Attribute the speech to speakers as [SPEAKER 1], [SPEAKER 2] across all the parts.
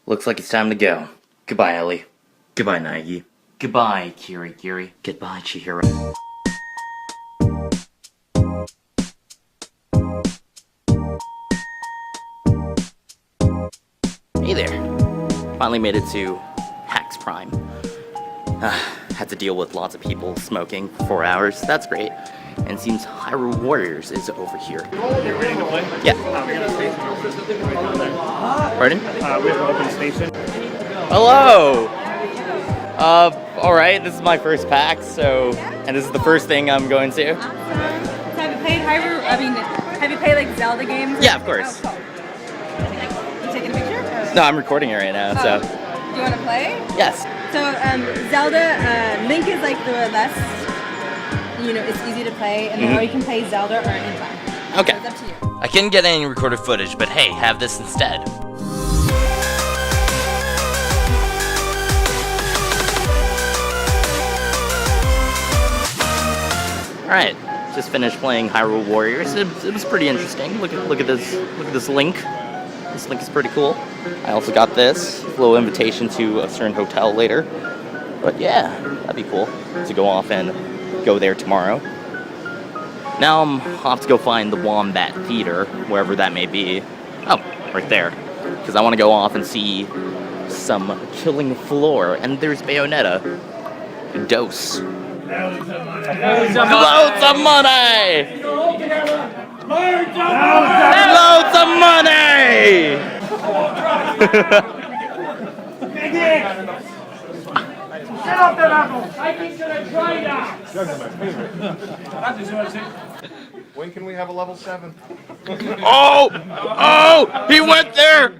[SPEAKER 1] Looks like it's time to go. Goodbye, Ellie.
[SPEAKER 2] Goodbye, Nagi.
[SPEAKER 1] Goodbye, Kiri. Goodbye, Chihiro. Hey there. Finally made it to PAX Prime. Had to deal with lots of people smoking for 4 hours. That's great. And seems Hyrule Warriors is over here.
[SPEAKER 3] You ready to play?
[SPEAKER 1] Yeah.
[SPEAKER 3] We got a station.
[SPEAKER 1] Pardon?
[SPEAKER 3] We have an open station.
[SPEAKER 1] Hello! Alright, this is my first PAX, and this is the first thing I'm going to.
[SPEAKER 4] Awesome. So have you played Hyrule? Have you played like Zelda games?
[SPEAKER 1] Yeah, of course.
[SPEAKER 4] Oh, cool. You taking a picture?
[SPEAKER 1] No, I'm recording it right now, so.
[SPEAKER 4] Do you want to play?
[SPEAKER 1] Yes.
[SPEAKER 4] So Zelda, Link is like the less, it's easy to play, and then or you can play Zelda or anytime.
[SPEAKER 1] Okay.
[SPEAKER 4] So it's up to you.
[SPEAKER 5] I couldn't get any recorded footage, but hey, have this instead.
[SPEAKER 1] Alright, just finished playing Hyrule Warriors. It was pretty interesting. Look at this Link. This Link is pretty cool. I also got this little invitation to a certain hotel later. But yeah, that'd be cool to go off and go there tomorrow. Now I'll have to go find the Wombat Theater, wherever that may be. Oh, right there. Because I want to go off and see some Killing Floor. And there's Bayonetta. Dose. Loads of money! Loads of money!
[SPEAKER 3] Get off the level! I think to the trader!
[SPEAKER 6] When can we have a level 7?
[SPEAKER 1] Oh! Oh! He went there!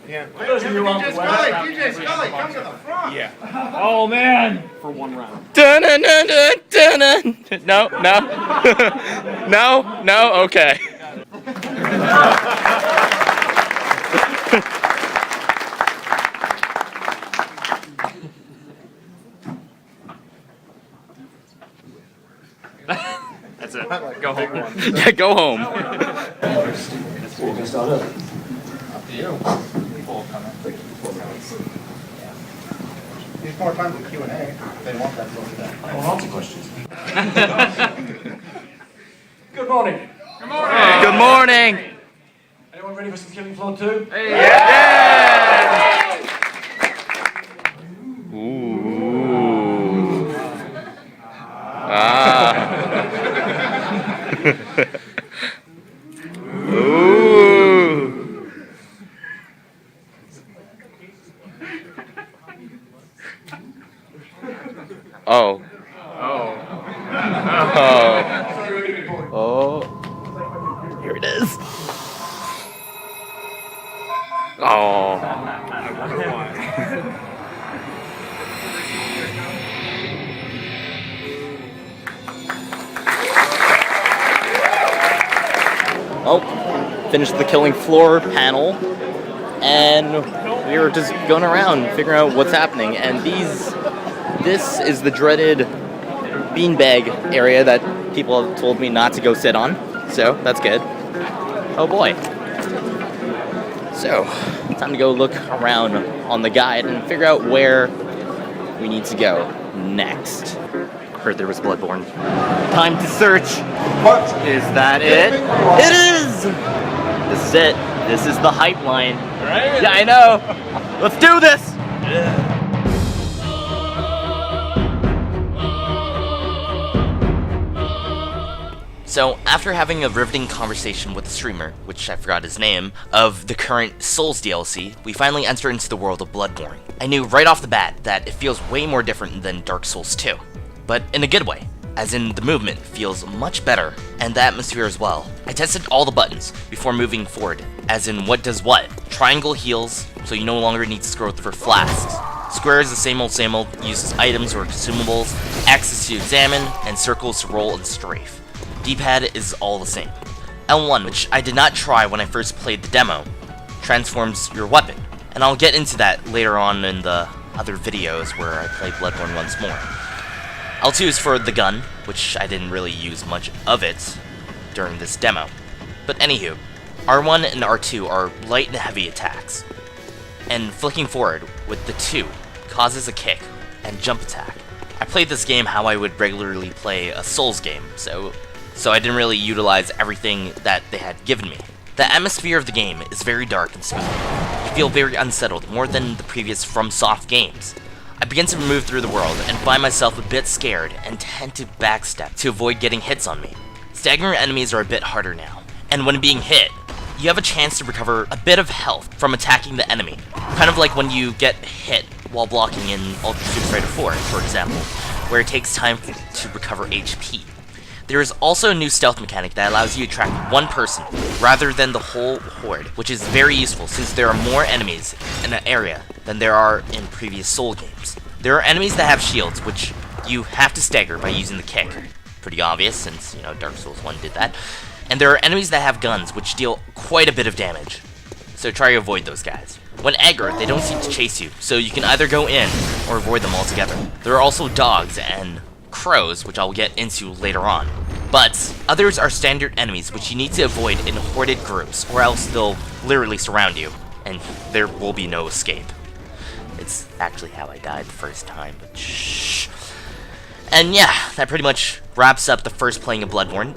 [SPEAKER 6] Yeah.
[SPEAKER 3] DJ
[SPEAKER 6] Scully, come to the front!
[SPEAKER 3] Yeah. Oh man! For one round.
[SPEAKER 1] Dun, dun, dun, dun, dun, dun. No, no. No, okay.
[SPEAKER 3] That's it. Go home.
[SPEAKER 1] Yeah, go home.
[SPEAKER 7] We can start early.
[SPEAKER 6] Up to you. Need more time for Q&A. They want that sort of thing.
[SPEAKER 7] I want answer questions.
[SPEAKER 3] Good morning.
[SPEAKER 1] Good morning.
[SPEAKER 7] Anyone ready for some Killing Floor 2?
[SPEAKER 1] Ooh. Ah. Ooh. Oh. Oh. Oh. Here it is. Oh. Oh, finished the Killing Floor panel, and we were just going around figuring out what's happening. And this is the dreaded beanbag area that people have told me not to go sit on, so that's good. Oh boy. So, time to go look around on the guide and figure out where we need to go next. Heard there was Bloodborne. Time to search.
[SPEAKER 6] What?
[SPEAKER 1] Is that it? It is! This is it. This is the hype line.
[SPEAKER 3] Right?
[SPEAKER 1] Yeah, I know. Let's do this!
[SPEAKER 5] So, after having a riveting conversation with the streamer, which I forgot his name, of the current Souls DLC, we finally enter into the world of Bloodborne. I knew right off the bat that it feels way more different than Dark Souls 2, but in a good way, as in the movement feels much better, and the atmosphere as well. I tested all the buttons before moving forward, as in what does what. Triangle heals, so you no longer need to scroll through flasks. Square is the same old, uses items or consumables, X is to examine, and circle is to roll and strafe. D-pad is all the same. L1, which I did not try when I first played the demo, transforms your weapon, and I'll get into that later on in the other videos where I play Bloodborne once more. L2 is for the gun, which I didn't really use much of it during this demo. But anywho, R1 and R2 are light and heavy attacks. and flicking forward with the 2 causes a kick and jump attack. I played this game how I would regularly play a Souls game, so I didn't really utilize everything that they had given me. The atmosphere of the game is very dark and spooky. You feel very unsettled, more than the previous FromSoft games. I begin to move through the world and find myself a bit scared and tend to backstep to avoid getting hits on me. Staggering enemies are a bit harder now, and when being hit, you have a chance to recover a bit of health from attacking the enemy. Kind of like when you get hit while blocking in Ultra Street Fighter 4, for example, where it takes time to recover HP. There is also a new stealth mechanic that allows you to track one person rather than the whole horde, which is very useful since there are more enemies in an area than there are in previous Soul games. There are enemies that have shields, which you have to stagger by using the kick. Pretty obvious since, Dark Souls 1 did that. And there are enemies that have guns, which deal quite a bit of damage. So try to avoid those guys. When aggroed, they don't seem to chase you, so you can either go in or avoid them altogether. There are also dogs and crows, which I'll get into later on. But others are standard enemies which you need to avoid in hoarded groups, or else they'll literally surround you, and there will be no escape. It's actually how I died the first time, but shh. And yeah, that pretty much wraps up the first playing of Bloodborne,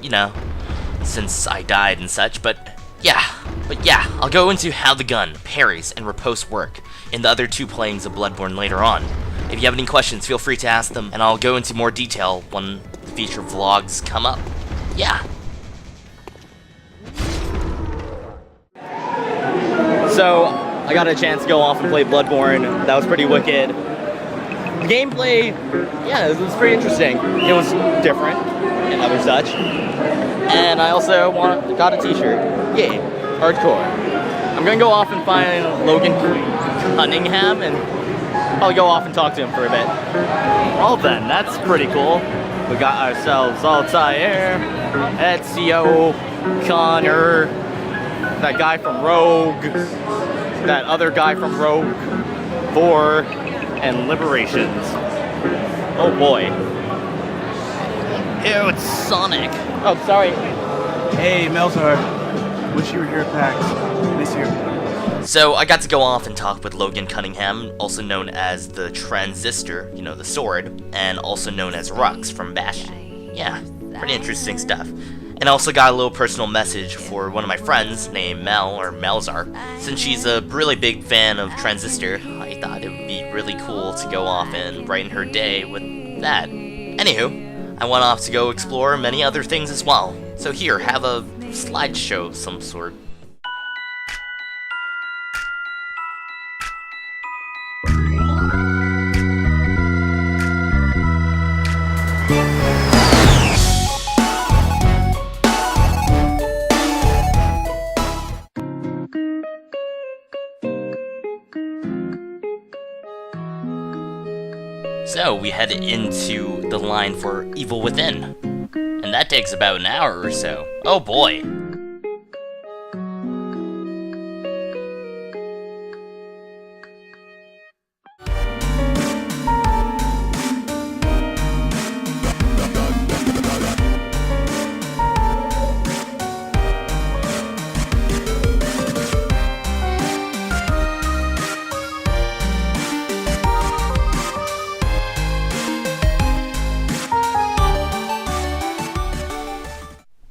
[SPEAKER 5] since I died and such, but yeah, I'll go into how the gun, parries, and riposte work in the other 2 playings of Bloodborne later on. If you have any questions, feel free to ask them, and I'll go into more detail when the feature vlogs come up. Yeah.
[SPEAKER 1] So, I got a chance to go off and play Bloodborne. That was pretty wicked. The gameplay, yeah, it was pretty interesting. It was different and other such. And I also got a t-shirt. Yay, hardcore. I'm gonna go off and find Logan Cunningham and probably go off and talk to him for a bit. Well then, that's pretty cool. We got ourselves Altair, Ezio, Connor, that guy from Rogue, that other guy from Rogue, Thor, and Liberations. Oh boy. Ew, it's Sonic. Oh, sorry.
[SPEAKER 2] Hey, Melzar. Wish you were here at PAX. Miss you.
[SPEAKER 5] So I got to go off and talk with Logan Cunningham, also known as the Transistor, the sword, and also known as Rux from Bastion. Yeah, pretty interesting stuff. And I also got a little personal message for one of my friends named Mel, or Melzar. Since she's a really big fan of Transistor, I thought it would be really cool to go off and brighten her day with that. Anywho, I went off to go explore many other things as well. So here, have a slideshow of some sort. So we head into the line for Evil Within, and that takes about an hour or so. Oh boy!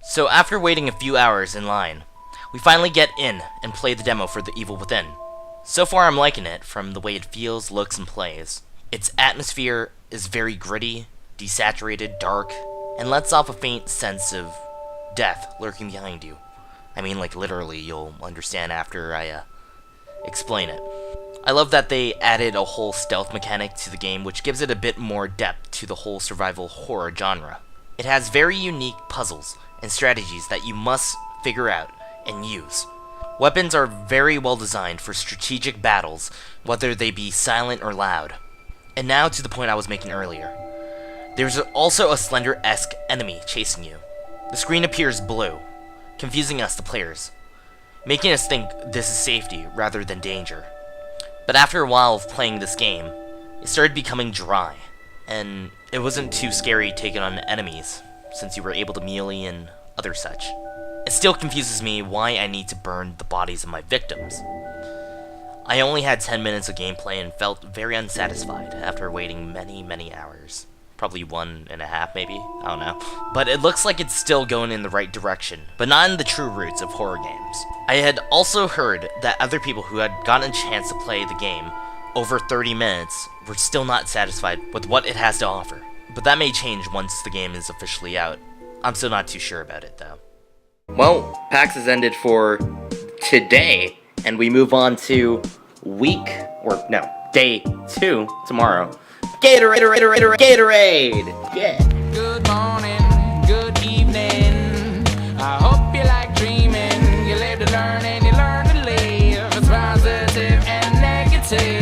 [SPEAKER 5] So after waiting a few hours in line, we finally get in and play the demo for The Evil Within. So far I'm liking it from the way it feels, looks, and plays. Its atmosphere is very gritty, desaturated, dark, and lets off a faint sense of death lurking behind you. I mean, like literally, you'll understand after I explain it. I love that they added a whole stealth mechanic to the game, which gives it a bit more depth to the whole survival horror genre. It has very unique puzzles and strategies that you must figure out and use. Weapons are very well designed for strategic battles, whether they be silent or loud. And now to the point I was making earlier. There's also a Slender-esque enemy chasing you. The screen appears blue, confusing us, the players, making us think this is safety rather than danger. But after a while of playing this game, it started becoming dry, and it wasn't too scary taking on enemies, since you were able to melee and other such. It still confuses me why I need to burn the bodies of my victims. I only had 10 minutes of gameplay and felt very unsatisfied after waiting many hours. Probably 1.5 maybe, I don't know. But it looks like it's still going in the right direction, but not in the true roots of horror games. I had also heard that other people who had gotten a chance to play the game over 30 minutes were still not satisfied with what it has to offer. But that may change once the game is officially out. I'm still not too sure about it though.
[SPEAKER 1] Well, PAX has ended for today, and we move on to day 2 tomorrow. Gatorade! Yeah!
[SPEAKER 8] Good morning, good evening. I hope you like dreaming. You live to learn and you learn to live. It's positive and negative.